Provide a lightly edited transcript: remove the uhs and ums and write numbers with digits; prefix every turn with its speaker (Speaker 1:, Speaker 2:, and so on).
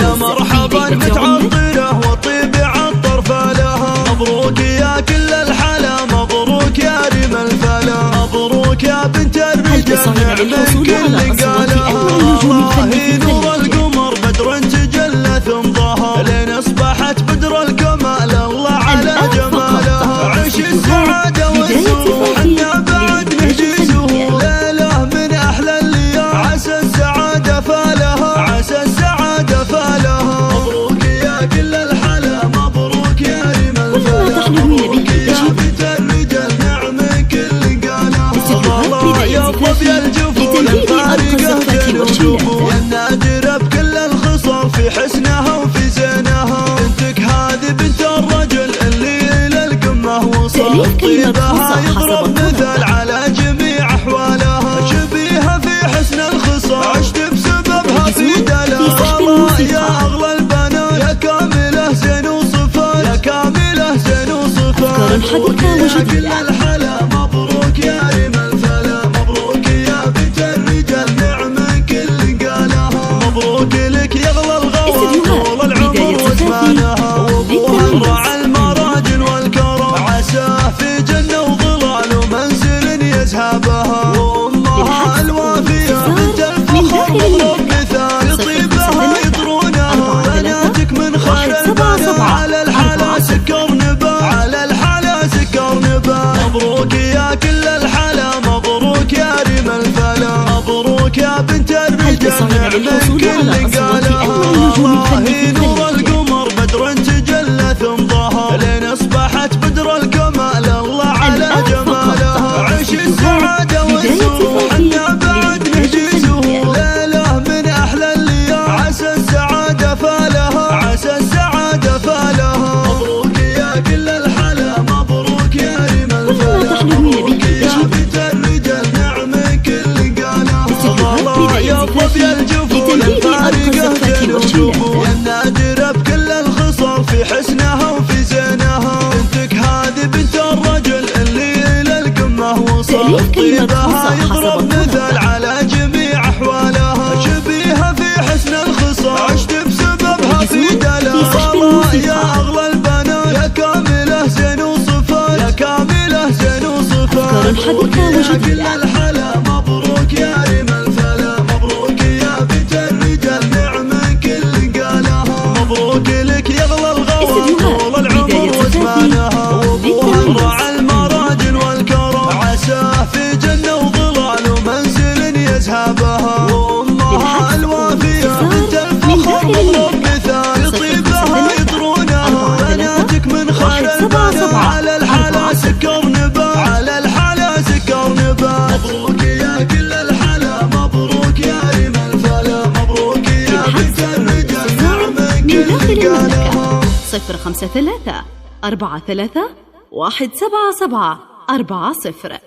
Speaker 1: يا مرحبا متعطرة وطيب عطر فالها، مبروك يا كل الحلا، مبروك يا ريم الفلا، مبروك يا بنت الرجال نعم كل قالها. الله نور القمر بدر تجلى ثم ظهر، لين اصبحت بدر الكمال الله على جمالها. عيش السعادة والسرور حنا بعد نهجزه، ليلة من احلى الليالي عسى السعادة فالها، عسى السعادة فالها. مبروك يا كل الحلا، مبروك يا ريم الفلا، مبروك يا بنت الرجال نعم كل قالها. الله يطلب يا الجفون الفارقة جنوبه، يا النادرة بكل الخصال في حسنها وفي زينها. بنتك هذه بنت الرجل اللي الى القمة وصل، طيبها يضرب مثل على جميع احوالها، شبيها في حسن الخصال عشت بسببها في دلالها. الله يا اغلى البنات يا كامله زين وصفات، يا كامله زين وصفات. مبروك يا كل الحلا، مبروك يا ريم الفلا، مبروك يا بنت الرجال نعم كل قالها. مبروك لك يا اغلى الغوى طول العمر وزمانها، وابوها راعى المراجل والكرم عساه في جنة وظلال ومنزل يزهبها. وامها الوافية بنت الفخر مضرب مثال، طيبها يطرونها بناتك من خير البنات، على الحلا سكر نبات، على الحلا سكر نبات. مبروك يا كل الحلا، مبروك يا ريم الفلا، مبروك يا بنت الرجال نعم كل قالها. الله نور القمر بدر تجلى ثم ظهر، لين اصبحت بدر الكمال الله على جمالها. عيش السعادة والسرور حنا بعد نهجزه، ليلة من احلى الليالي عسى السعادة فالها، عسى السعادة فالها. مبروك يا كل الحلا، مبروك يا ريم الفلا، مبروك يا بنت الرجال نعم كل قالها. الله يطلب يا الجفون الفارقة جنوبه، يا النادرة بكل الخصال في حسنها وفي زينها. بنتك هذه بنت الرجل اللي الى القمة وصل، طيبها يضرب مثل على جميع احوالها، شبيها في حسن الخصال عشت بسببها في دلالها. الله يا اغلى البنات يا كامله زين وصفات، يا كامله زين وصفات. مبروك يا كل الحلا، مبروك يا ريم الفلا، مبروك يا بنت الرجال نعم كل قالها. مبروك لك يا اغلى الغوى طول العمر وزمانها، وابوها راعى المراجل والكرم عساه في جنة وظلال ومنزل يزهبها. وامها الوافية بنت الفخر مضرب مثال، طيبها يطرونها بناتك من خير البنات، على الحلا سكر نبات، على الحلا سكر نبات. مبروك يا كل الحلا، مبروك يا ريم الفلا، مبروك يا بنت الرجال نعم كل قالها.
Speaker 2: 053 43 177 40.